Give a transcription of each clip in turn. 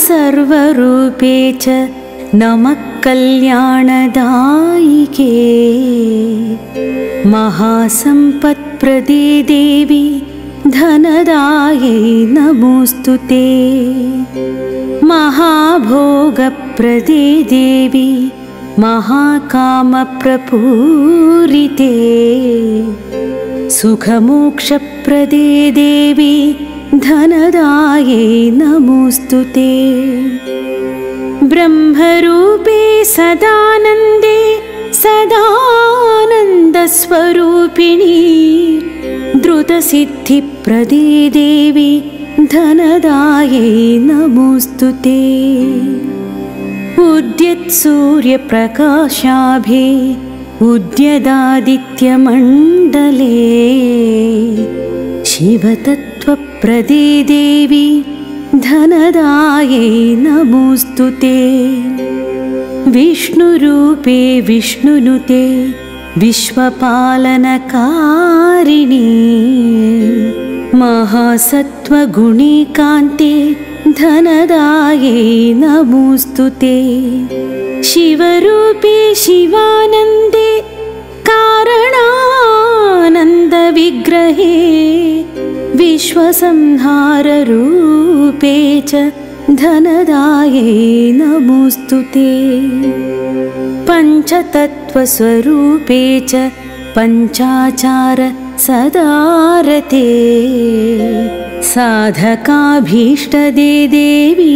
सर्वरूपे च नमः कल्याणदायिके महासम्पत्प्रदे देवी धनदायै नमोऽस्तुते महाभोगप्रदे देवी महाकामप्रपूरिते सुखमोक्षप्रदे देवी धनदायै नमोऽस्तुते ब्रह्मरूपे सदानन्दे सदानन्दस्वरूपिणी द्रुतसिद्धिप्रदे देवी धनदायै नमोऽस्तुते उद्यत्सूर्यप्रकाशाभे उद्यदादित्यमण्डले शिवतत्त्वप्रदे देवी धनदायै नमोऽस्तुते विष्णुरूपे विष्णुनुते विश्वपालनकारिणी महासत्त्वगुणिकान्ते धनदायै नमोऽस्तुते शिवरूपे शिवानन्दे कारणानन्दविग्रहे विश्वसंहाररूपे च धनदायै नमोऽस्तुते पञ्चतत्त्वस्वरूपे च पञ्चाचार सदारते साधकाभीष्टदे देवी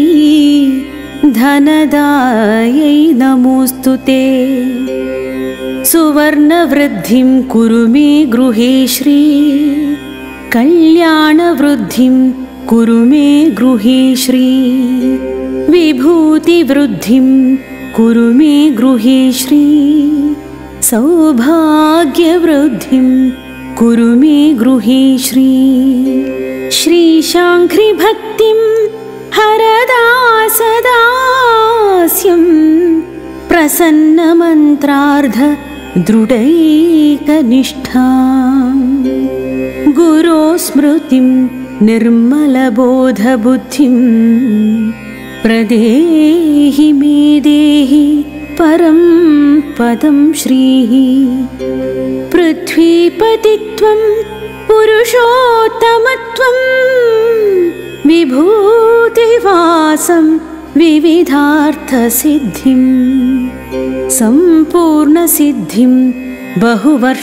धनदायै नमोऽस्तुते सुवर्णवृद्धिं कुरु मे गृहे श्री कल्याणवृद्धिं कुरु मे गृहे श्री विभूतिवृद्धिं कुरु मे गृहे श्री सौभाग्यवृद्धिं कुरु मे गृहे श्री श्रीशाङ्घ्रिभक्तिं हरदा सदास्यं प्रसन्नमन्त्रार्ध दृढैकनिष्ठां गुरोस्मृतिं निर्मलबोधबुद्धिं प्रदेहि मे देहि परं पदं श्रीः पृथ्वीपतित्वं पुरुषोत्तमत्वं विभूतिवासं विविधार्थसिद्धिं सम्पूर्णसिद्धिं बहुवर्षभोगान्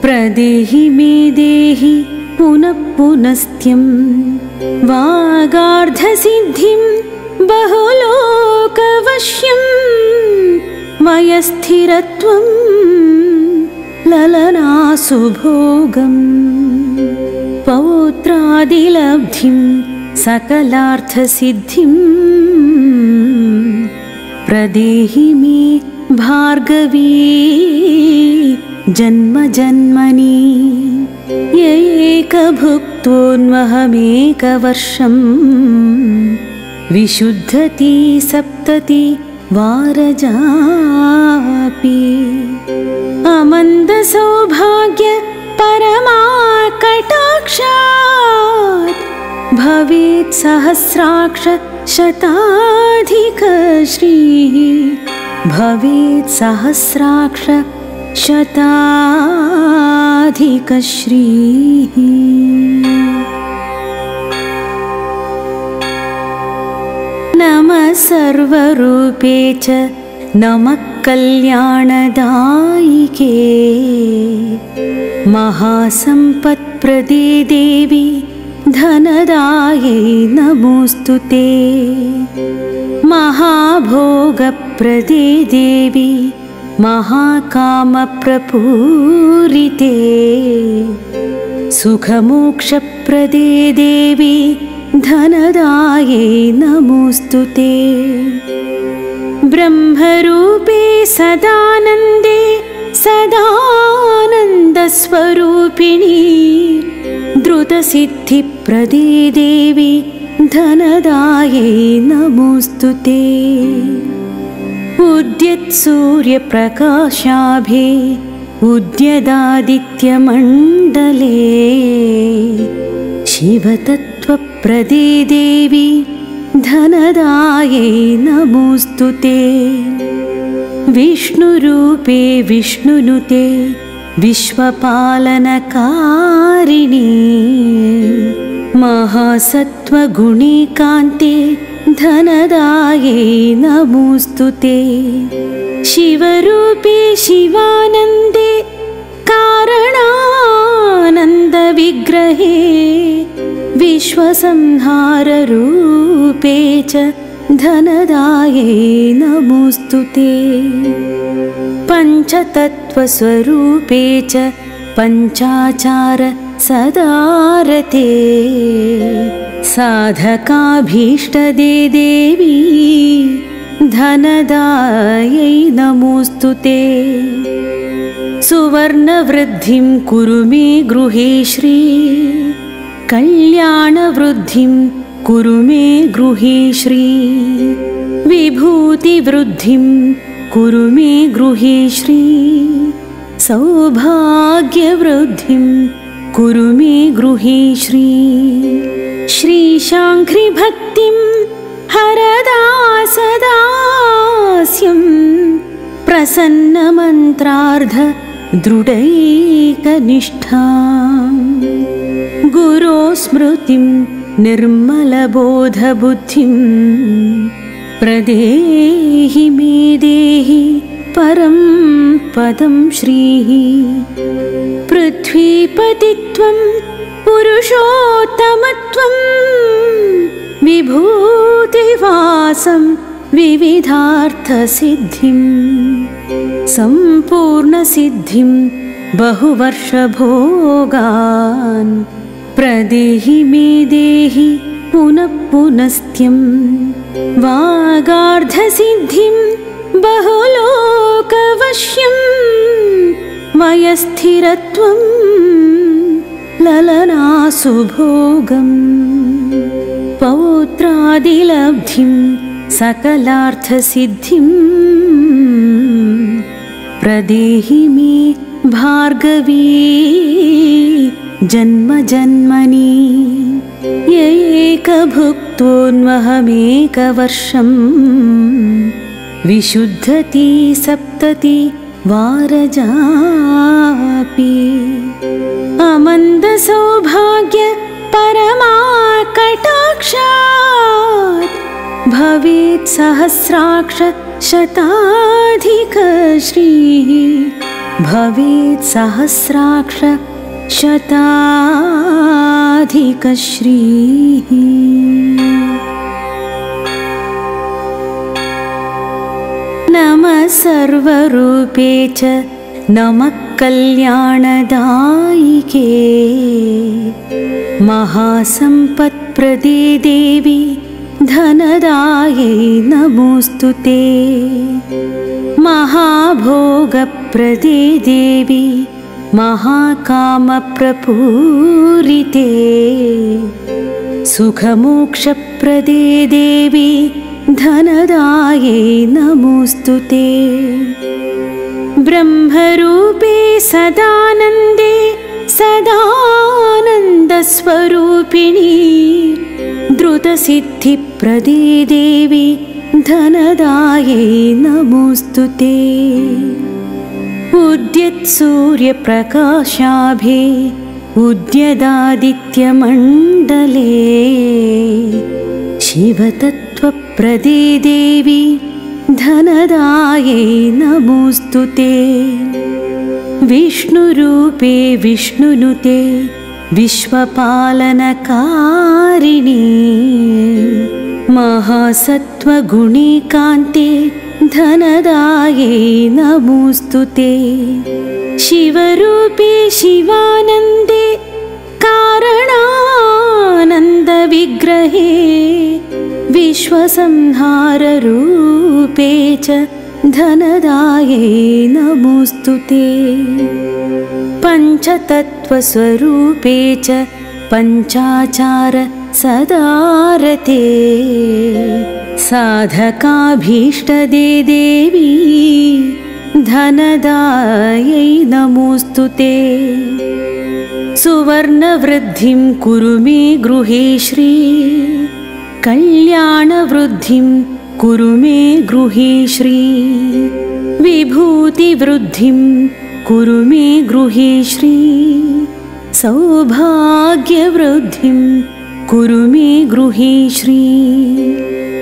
प्रदेहि मे देहि पुनः पुनस्त्यं वागार्धसिद्धिं बहुलोकवश्यं वयस्थिरत्वं ललनासुभोगं पौत्रादिलब्धिं सकलार्थसिद्धिं प्रदेहि मे भार्गवी जन्मजन्मनि एकभुक्तोऽन्वहमेकवर्षं विशुद्धति सप्तति वारजापि अमन्दसौभाग्य परमाकटाक्षात् भवेत् सहस्राक्ष शताधिकश्रीः भवेत् सहस्राक्ष शताधिकश्रीः नमः सर्वरूपे च नमः कल्याणदायिके महासम्पत्प्रदे देवी धनदायै नमोऽस्तुते महाभोगप्रदे देवी महाकामप्रपूरिते सुखमोक्षप्रदे देवी धनदायै नमोऽस्तुते ब्रह्मरूपे सदानन्दे सदानन्दस्वरूपिणी द्रुतसिद्धिप्रदे देवी धनदायै नमोऽस्तुते उद्यत्सूर्यप्रकाशाभे उद्यदादित्यमण्डले शिवतत्त्व महासत्त्वप्रदे देवी धनदायै नमोऽस्तु ते। विष्णुरूपे विष्णुनुते विश्वपालनकारिणी महासत्त्वगुणिकान्ते धनदायै नमोऽस्तु ते। शिवरूपे शिवानन्दे कारणानन्दविग्रहे विश्वसंहाररूपे च धनदायै नमोऽस्तु ते। पञ्चतत्त्वस्वरूपे च पञ्चाचार सदारते साधकाभीष्टदे देवी धनदायै नमोऽस्तु ते। सुवर्णवृद्धिं कुरु मे गृहे श्री कल्याणवृद्धिं कुरु मे गृहे श्री विभूतिवृद्धिं कुरु मे गृहे श्री सौभाग्यवृद्धिं कुरु मे गृहे श्री श्रीशाङ्घ्रिभक्तिं हरदा सदास्यं प्रसन्नमन्त्रार्ध दृढैकनिष्ठां गुरो स्मृतिं निर्मलबोधबुद्धिं प्रदेहि मे देहि परं पदं श्रीः। पृथ्वीपतित्वं पुरुषोत्तमत्वं विभूतिवासं विविधार्थसिद्धिं सम्पूर्णसिद्धिं बहुवर्षभोगान् प्रदेहि मे देहि पुनः पुनस्त्यं वागार्धसिद्धिं बहुलोकवश्यं वयस्थिरत्वं ललनासुभोगं पौत्रादिलब्धिं सकलार्थसिद्धिं प्रदेहि मे भार्गवी जन्मजन्मनि एकभुक्तोऽन्वहमेकवर्षं विशुद्धति सप्तति वारजापि अमन्दसौभाग्य परमाकटाक्षात् भवेत् सहस्राक्ष शताधिकश्रीः भवेत् सहस्राक्ष शताधिकश्रीः। नमः सर्वरूपे च नमः कल्याणदायिके महासम्पत्प्रदे देवी धनदायै नमोऽस्तु ते। महाभोगप्रदे देवी महाकामप्रपूरिते सुखमोक्षप्रदे देवी धनदायै नमोऽस्तु ते। ब्रह्मरूपे सदानन्दे सदानन्दस्वरूपिणी द्रुतसिद्धिप्रदे देवी धनदायै नमोऽस्तु ते। उद्यत्सूर्यप्रकाशाभे उद्यदादित्यमण्डले शिवतत्त्वप्रदे देवी धनदायै नमोऽस्तु ते। विष्णुरूपे विष्णुनुते विश्वपालनकारिणी महासत्त्वगुणिकान्ते धनदायै नमोऽस्तु ते। शिवरूपे शिवानन्दे कारणानन्दविग्रहे विश्वसंहाररूपे च धनदायै नमोऽस्तु ते। पञ्चतत्त्वस्वरूपे च पञ्चाचार सदारते साधकाभीष्टदे देवी धनदायै नमोऽस्तु ते। सुवर्णवृद्धिं कुरु मे गृहे श्री कल्याणवृद्धिं कुरु मे गृहे श्री विभूतिवृद्धिं कुरु मे गृहे श्री सौभाग्यवृद्धिं कुरु मे गृहे श्री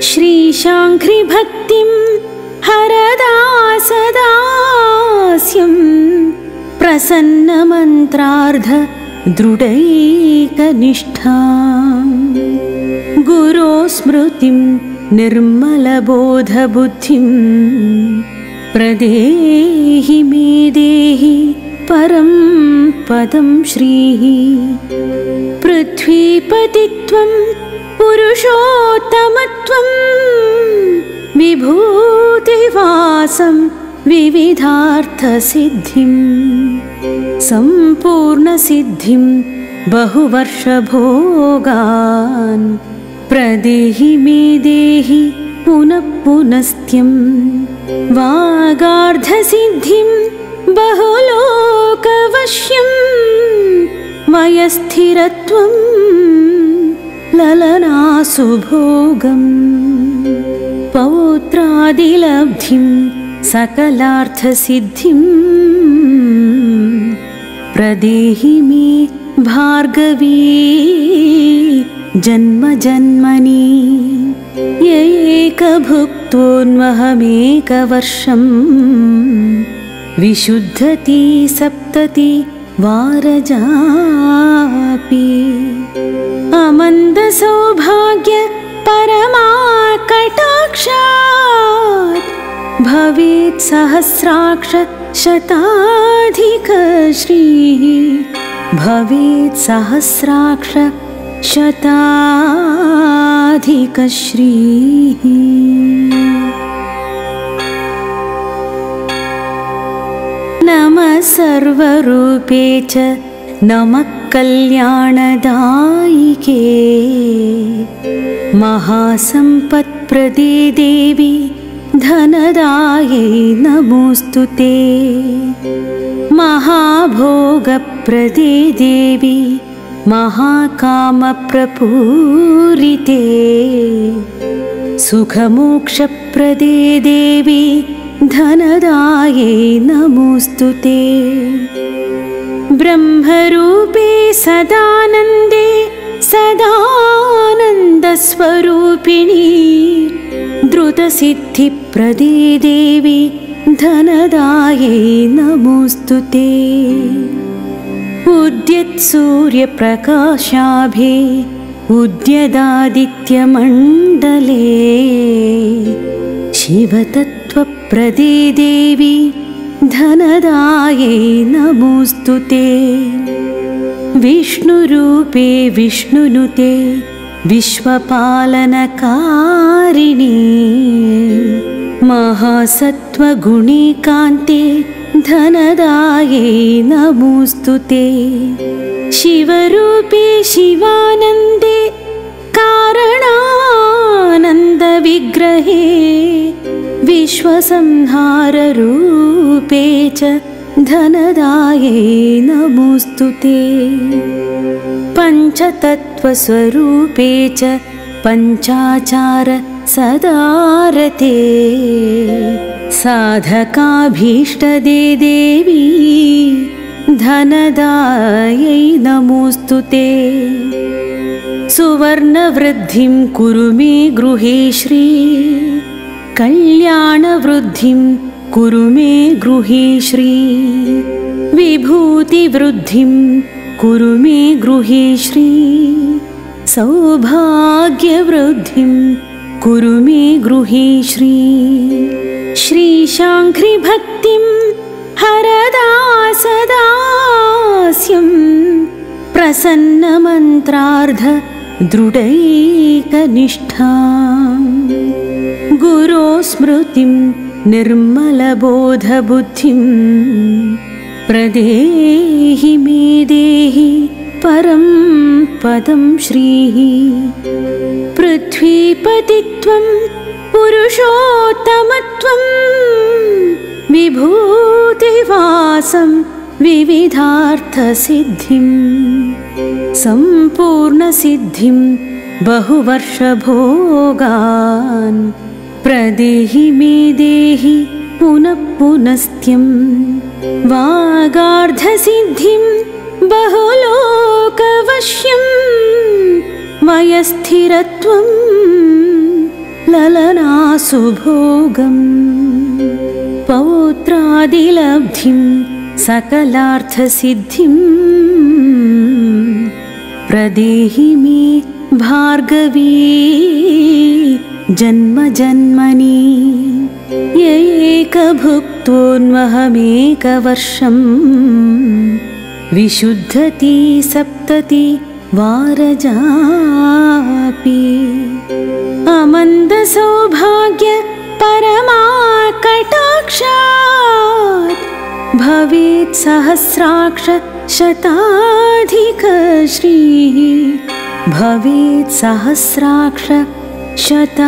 श्रीशाङ्घ्रिभक्तिं हरदा सदास्यं प्रसन्नमन्त्रार्ध दृढैकनिष्ठां गुरो स्मृतिं निर्मलबोधबुद्धिं प्रदेहि मे देहि परं पदं श्रीः पृथ्वीपतित्वं पुरुषोत्तमत्वं विभूतिवासं विविधार्थसिद्धिं सम्पूर्णसिद्धिं बहुवर्षभोगान् प्रदेहि मे देहि पुनः पुनस्त्यं वागार्धसिद्धिं बहुलोकवश्यं वयस्थिरत्वं ललनासुभोगम् पौत्रादिलब्धिं सकलार्थसिद्धिं प्रदेहि मे भार्गवी जन्मजन्मनि एकभुक्तोऽन्वहमेकवर्षं विशुद्धति सप्तति वारजापि अमन्दसौभाग्य परमाकटाक्षात् भवेत् सहस्राक्ष शताधिकश्रीः भवेत् सहस्राक्ष शताधिकश्रीः नमः सर्वरूपे च नमः कल्याणदायिके महासम्पत्प्रदे देवी धनदायै नमोऽस्तु ते महाभोगप्रदे देवी महाकामप्रपूरिते सुखमोक्षप्रदे देवी धनदायै नमोऽस्तु ते ब्रह्मरूपे सदानन्दे सदानन्दस्वरूपिणी द्रुतसिद्धिप्रदे देवी धनदायै नमोऽस्तु ते उद्यत्सूर्यप्रकाशाभे उद्यदादित्यमण्डले शिवतत्त्वप्रदे देवी धनदायै नमोऽस्तु ते विष्णुरूपे विष्णुनुते विश्वपालनकारिणी महासत्त्वगुणिकान्ते धनदायै नमोऽस्तु ते शिवरूपे शिवानन्दे कारणानन्दविग्रहे विश्वसंहाररूपे च धनदायै नमोऽस्तु ते पञ्चतत्त्वस्वरूपे च पञ्चाचार सदारते साधकाभीष्टदे देवी धनदायै नमोऽस्तु ते सुवर्णवृद्धिं कुरु मे गृहे श्री कल्याणवृद्धिं कुरु मे गृहे श्री विभूतिवृद्धिं कुरु मे गृहे श्री सौभाग्यवृद्धिं कुरु मे गृहे श्री श्रीशाङ्घ्रिभक्तिं हरदा सदास्यं प्रसन्नमन्त्रार्ध दृढैकनिष्ठां गुरो स्मृतिं निर्मलबोधबुद्धिं प्रदेहि मे देहि परं पदं श्रीः पृथ्वीपतित्वं पुरुषोत्तमत्वं विभूतिवासं विविधार्थसिद्धिं सम्पूर्णसिद्धिं बहुवर्षभोगान् प्रदेहि मे देहि पुनः पुनस्त्यं वागार्धसिद्धिं बहुलोकवश्यं वयस्थिरत्वं ललनासुभोगम् पौत्रादिलब्धिं सकलार्थसिद्धिं प्रदेहि मे भार्गवी जन्म जन्मनि एकभुक्तोऽन्वहमेकवर्षं विशुद्धति सप्तति वारजापि अमन्दसौभाग्य परमाकटाक्षात् भवेत् सहस्राक्ष शताधिकश्रीः भवेत् सहस्राक्ष शताधिकश्रीः।